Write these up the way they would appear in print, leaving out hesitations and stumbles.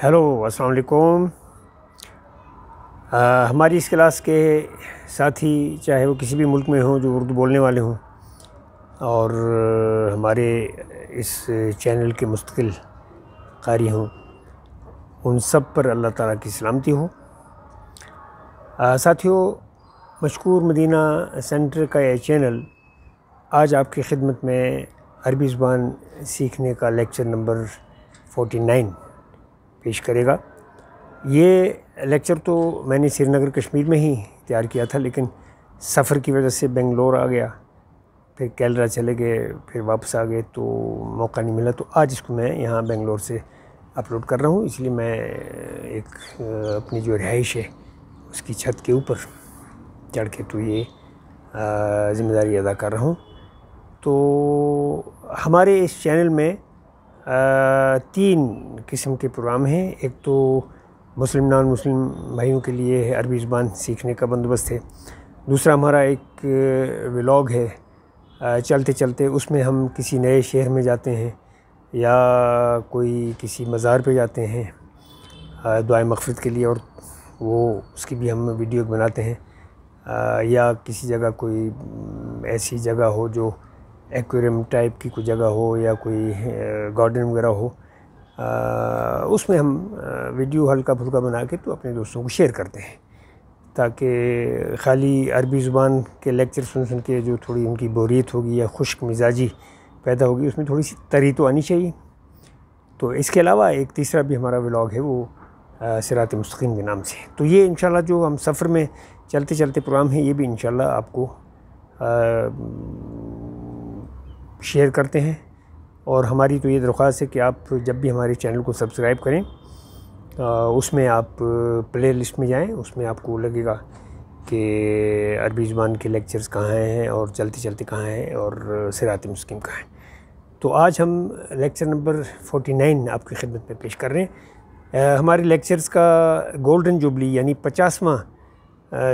Hello السلام علیکم۔ ہماری اس کلاس کے ساتھی چاہے وہ کسی بھی ملک میں ہوں جو اردو بولنے والے ہوں اور ہمارے اس چینل کے مستقل قاری ہوں، ان سب پر اللہ تعالیٰ کی سلامتی ہو۔ ساتھیوں، مشکور مدینہ سینٹر کا یہ چینل آج آپ کی خدمت میں عربی زبان سیکھنے کا لیکچر نمبر 49 پیش کرے گا۔ یہ لیکچر تو میں نے سری نگر کشمیر میں ہی تیار کیا تھا، لیکن سفر کی وجہ سے بنگلور آ گیا، پھر کیلرا چلے گئے، پھر واپس آ گئے تو موقع نہیں ملا، تو آج اس کو میں یہاں بنگلور سے اپلوڈ کر رہا ہوں۔ اس لیے میں ایک اپنی جو رہائش ہے اس کی چھت کے اوپر چڑھ کے تو یہ ذمہ داری ادا کر رہا ہوں۔ تو ہمارے اس چینل میں 3 قسم کے پروگرام ہیں۔ ایک تو مسلم نان مسلم بھائیوں کے لیے ہے، عربی زبان سیکھنے کا بندوبست ہے۔ دوسرا ہمارا ایک ولاگ ہے چلتے چلتے، اس میں ہم کسی نئے شہر میں جاتے ہیں یا کوئی کسی مزار پہ جاتے ہیں دعائے مغفرت کے لیے، اور وہ اس کی بھی ہم ویڈیو بناتے ہیں، یا کسی جگہ کوئی ایسی جگہ ہو جو ایکویریم ٹائپ کی کوئی جگہ ہو یا کوئی گارڈن وغیرہ ہو، اس میں ہم ویڈیو ہلکا پھلکا بنا کے تو اپنے دوستوں کو شیئر کرتے ہیں، تاکہ خالی عربی زبان کے لیکچر سن کے جو تھوڑی ان کی بوریت ہوگی یا خشک مزاجی پیدا ہوگی، اس میں تھوڑی سی تری تو آنی چاہیے۔ تو اس کے علاوہ ایک تیسرا بھی ہمارا ولاگ ہے، وہ صراط مستقیم کے نام سے۔ تو یہ انشاءاللہ جو ہم سفر میں چلتے چلتے پروگرام ہیں، یہ بھی انشاءاللہ آپ کو شیئر کرتے ہیں۔ اور ہماری تو یہ درخواست ہے کہ آپ جب بھی ہمارے چینل کو سبسکرائب کریں، اس میں آپ پلے لسٹ میں جائیں، اس میں آپ کو لگے گا کہ عربی زبان کے لیکچرز کہاں ہیں اور چلتے چلتے کہاں ہیں اور صراط مستقیم کہاں ہیں۔ تو آج ہم لیکچر نمبر 49 آپ کی خدمت میں پیش کر رہے ہیں۔ ہمارے لیکچرز کا گولڈن جوبلی یعنی 50واں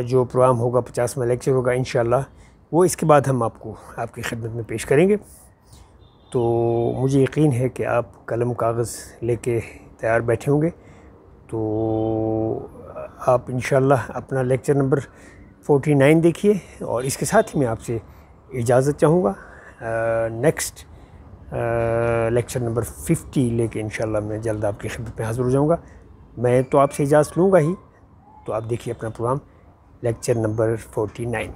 جو پروگرام ہوگا، 50واں لیکچر ہوگا انشاءاللہ، وہ اس کے بعد ہم آپ کو آپ کی خدمت میں پیش کریں گے۔ تو مجھے یقین ہے کہ آپ قلم کاغذ لے کے تیار بیٹھے ہوں گے، تو آپ انشاءاللہ اپنا لیکچر نمبر 49 دیکھیے، اور اس کے ساتھ ہی میں آپ سے اجازت چاہوں گا۔ نیکسٹ لیکچر نمبر 50 لے کے انشاءاللہ میں جلد آپ کی خدمت میں حاضر ہو جاؤں گا۔ میں تو آپ سے اجازت لوں گا ہی، تو آپ دیکھیے اپنا پروگرام لیکچر نمبر 49۔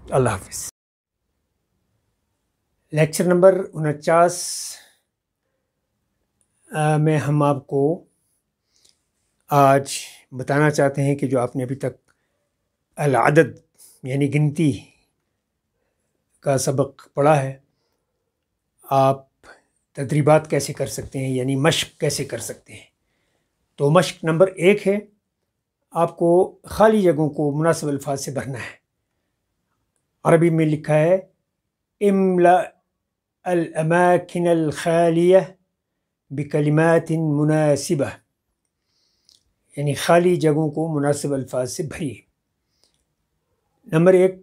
اللہ حافظ۔ لیکچر نمبر 49 میں ہم آپ کو آج بتانا چاہتے ہیں کہ جو آپ نے ابھی تک العدد یعنی گنتی کا سبق پڑھا ہے، آپ تدریبات کیسے کر سکتے ہیں، یعنی مشق کیسے کر سکتے ہیں۔ تو مشق نمبر 1 ہے، آپ کو خالی جگہوں کو مناسب الفاظ سے بھرنا ہے۔ عربی میں لکھا ہے املا الاماکن الخالیہ بکلمات مناسبہ، یعنی خالی جگہوں کو مناسب الفاظ سے بھریے۔ نمبر 1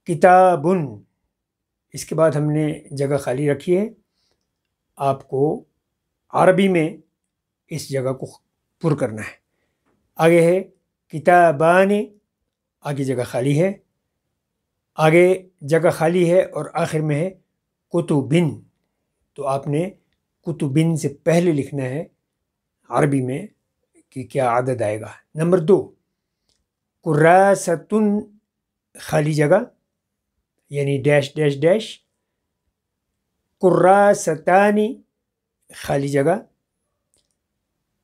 کتابن، اس کے بعد ہم نے جگہ خالی رکھی ہے، آپ کو عربی میں اس جگہ کو پر کرنا ہے۔ آگے ہے کتابان، آگے جگہ خالی ہے، آگے جگہ خالی ہے اور آخر میں ہے کتبن، تو آپ نے کتبن سے پہلے لکھنا ہے عربی میں کہ کیا عدد آئے گا۔ نمبر 2 کراستن، خالی جگہ یعنی ڈیش ڈیش ڈیش، کراستانی، خالی جگہ،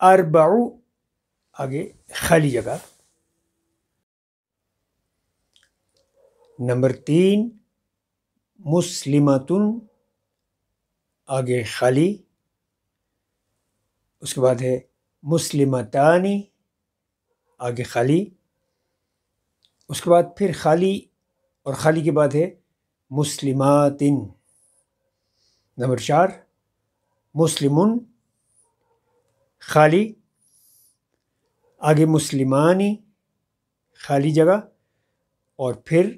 اربع، آگے خالی جگہ۔ نمبر 3 مسلمتن، آگے خالی، اس کے بعد ہے مسلمتانی، آگے خالی، اس کے بعد پھر خالی، اور خالی کے بعد ہے مسلماتن۔ نمبر 4 مسلمن، خالی، آگے مسلمانی، خالی جگہ، اور پھر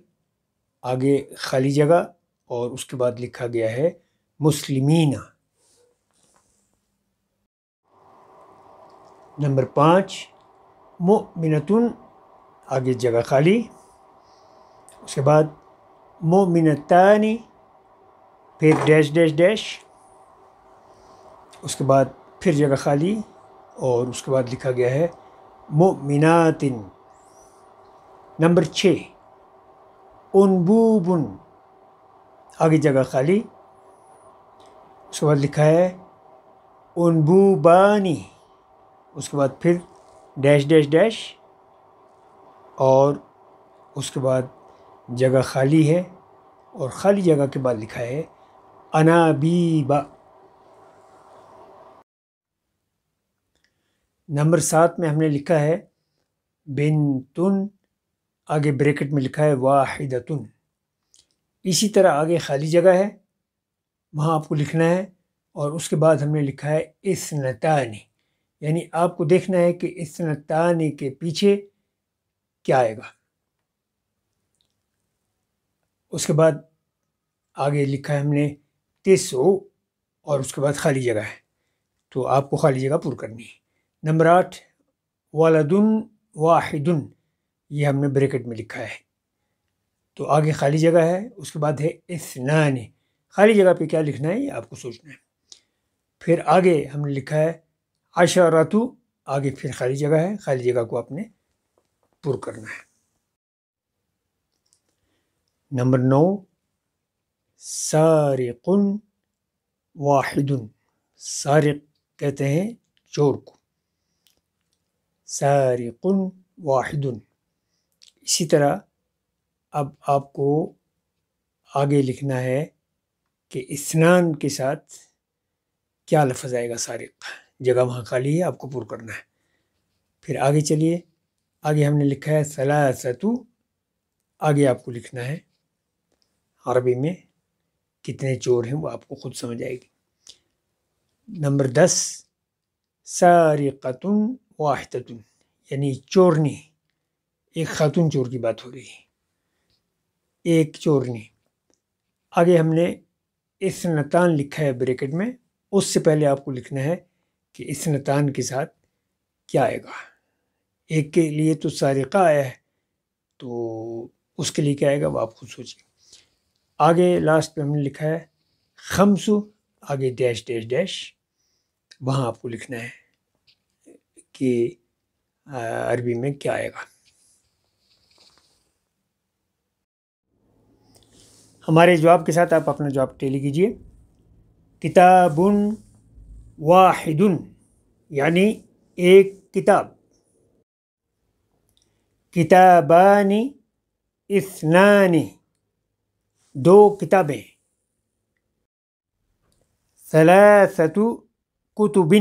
آگے خالی جگہ، اور اس کے بعد لکھا گیا ہے مسلمین۔ نمبر 5 مؤمنتن، آگے جگہ خالی، اس کے بعد مؤمنتانی، پھر ڈیش ڈیش ڈیش، اس کے بعد پھر جگہ خالی، اور اس کے بعد لکھا گیا ہے مؤمنات۔ نمبر 6 انبوب، آگے جگہ خالی، اس کے بعد لکھا ہے انبوبانی، اس کے بعد پھر ڈیش ڈیش ڈیش، اور اس کے بعد جگہ خالی ہے، اور خالی جگہ کے بعد لکھا ہے انابیبا۔ نمبر 7 میں ہم نے لکھا ہے بنتن، آگے بریکٹ میں لکھا ہے واحدتن۔ اسی طرح آگے خالی جگہ ہے، وہاں آپ کو لکھنا ہے، اور اس کے بعد ہم نے لکھا ہے اثنتان، یعنی آپ کو دیکھنا ہے کہ اثنتان کے پیچھے کیا آئے گا۔ اس کے بعد آگے لکھا ہے ہم نے تسع، اور اس کے بعد خالی جگہ ہے، تو آپ کو خالی جگہ پر کرنی ہے۔ نمبر 8 ولدن واحدن، یہ ہم نے بریکٹ میں لکھا ہے، تو آگے خالی جگہ ہے، اس کے بعد ہے اثنان، خالی جگہ پہ کیا لکھنا ہے یہ آپ کو سوچنا ہے۔ پھر آگے ہم نے لکھا ہے عشرۃ، آگے پھر خالی جگہ ہے، خالی جگہ کو آپ نے پر کرنا ہے۔ نمبر 9 سارق واحد، سارق کہتے ہیں چور کو، سارق واحد۔ اسی طرح اب آپ کو آگے لکھنا ہے کہ اثنان کے ساتھ کیا لفظ آئے گا، سارق، جگہ وہاں خالی ہے، آپ کو پر کرنا ہے۔ پھر آگے چلیے، آگے ہم نے لکھا ہے ثلاثۃ، آگے آپ کو لکھنا ہے عربی میں کتنے چور ہیں وہ آپ کو خود سمجھ آئے گی۔ نمبر 10 سارقۃ واحدۃ، یعنی چورنی، ایک خاتون چور کی بات ہو رہی ہے، ایک چورنی۔ آگے ہم نے اثنتان لکھا ہے بریکٹ میں، اس سے پہلے آپ کو لکھنا ہے کہ اثنتان کے ساتھ کیا آئے گا۔ ایک کے لیے تو سارقہ آیا ہے، تو اس کے لیے کیا آئے گا وہ آپ خود سوچیں۔ آگے لاسٹ پہ ہم نے لکھا ہے خمس، آگے ڈیش ڈیش ڈیش، وہاں آپ کو لکھنا ہے کہ عربی میں کیا آئے گا۔ ہمارے جواب کے ساتھ آپ اپنا جواب ٹیلی کیجئے۔ کتاب واحد، یعنی ایک کتاب۔ کتابان اثنان، دو کتابیں۔ ثلاثۃ کتب،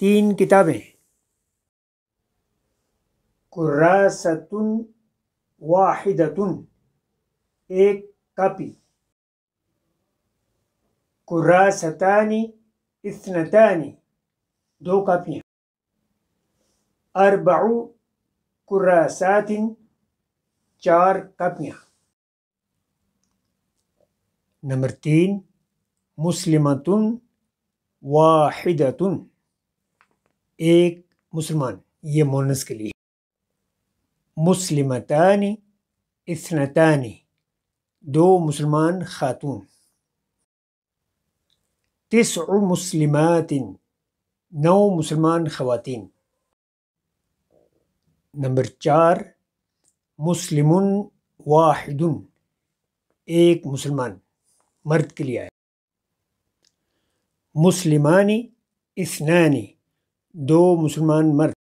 تین کتابیں۔ کراسۃ واحدۃ، ایک کاپی۔ کراستان اثنتان، دو کاپیاں۔ اربع کراسات، چار کاپیاں۔ نمبر 3 مسلمۃ واحدۃ، ایک مسلمان، یہ مونس کے لیے۔ مسلمتان اثنتان، دو مسلمان خاتون۔ 9 مسلمات، 9 مسلمان خواتین۔ نمبر 4 مسلم واحد، ایک مسلمان، مرد کے لیے آیا۔ مسلمان اثنان، دو مسلمان مرد۔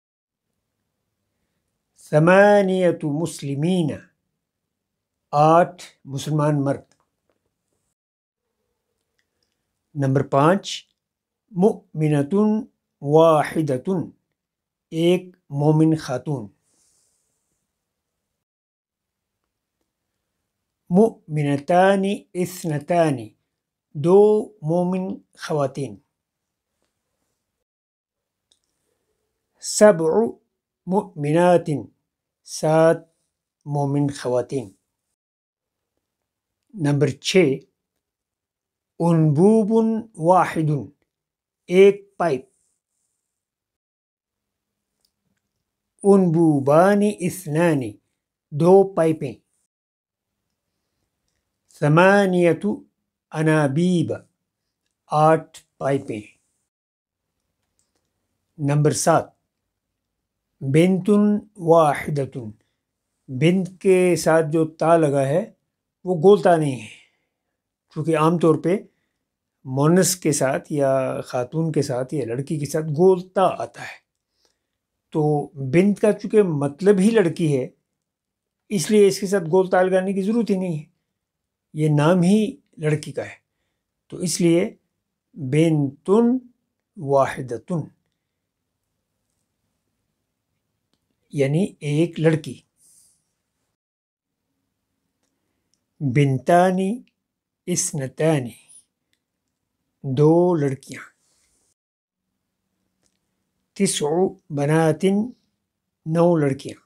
8 مسلمین، 8 مسلمان مرد۔ نمبر 5 مؤمنۃ واحدۃ، ایک مومن خاتون۔ مؤمنتان اثنتان، دو مومن خواتین۔ 7 مؤمنات، 7 مومن خواتین۔ نمبر 6 انبوب واحد، ایک پائپ۔ انبوبان اثنان، دو پائپیں. ثمانیت انابیب، 8 پائپیں. نمبر 7 بنت واحدۃ، بنت کے ساتھ جو تا لگا ہے وہ گول تا نہیں ہے، کیونکہ عام طور پہ مونس کے ساتھ یا خاتون کے ساتھ یا لڑکی کے ساتھ گول تا آتا ہے. تو بنت کا چونکہ مطلب ہی لڑکی ہے، اس لیے اس کے ساتھ گول تا لگانے کی ضرورت ہی نہیں ہے، یہ نام ہی لڑکی کا ہے. تو اس لیے بنت واحدۃ یعنی ایک لڑکی. بنتانی اثنتانی، دو لڑکیاں. تسع بنات، 9 لڑکیاں.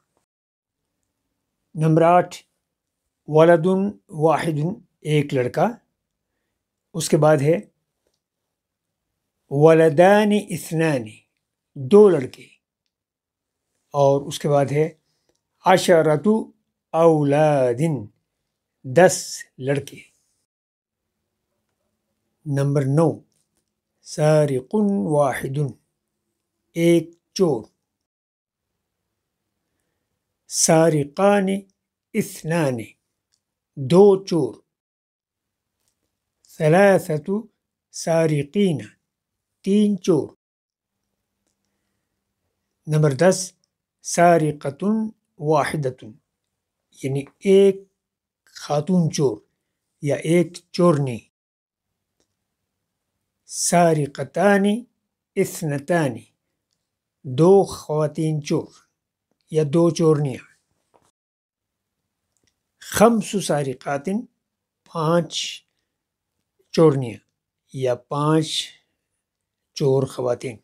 نمبر 8 ولد واحد، ایک لڑکا. اس کے بعد ہے ولدان اثنان، 2 لڑکے. اور اس کے بعد ہے عشرۃ اولاد، 10 لڑکے. نمبر 9 سارق واحد، ایک چور. سارقان اثنان، 2 چور. ثلاثۃ سارقین، 3 چور. نمبر 10 سارقۃ واحدۃ یعنی ایک خاتون چور یا ایک چورنی. سارقتان اثنتان، 2 خواتین چور یا 2 چورنیاں. 5 سارقات، 5 چورنیاں یا 5 چور خواتین.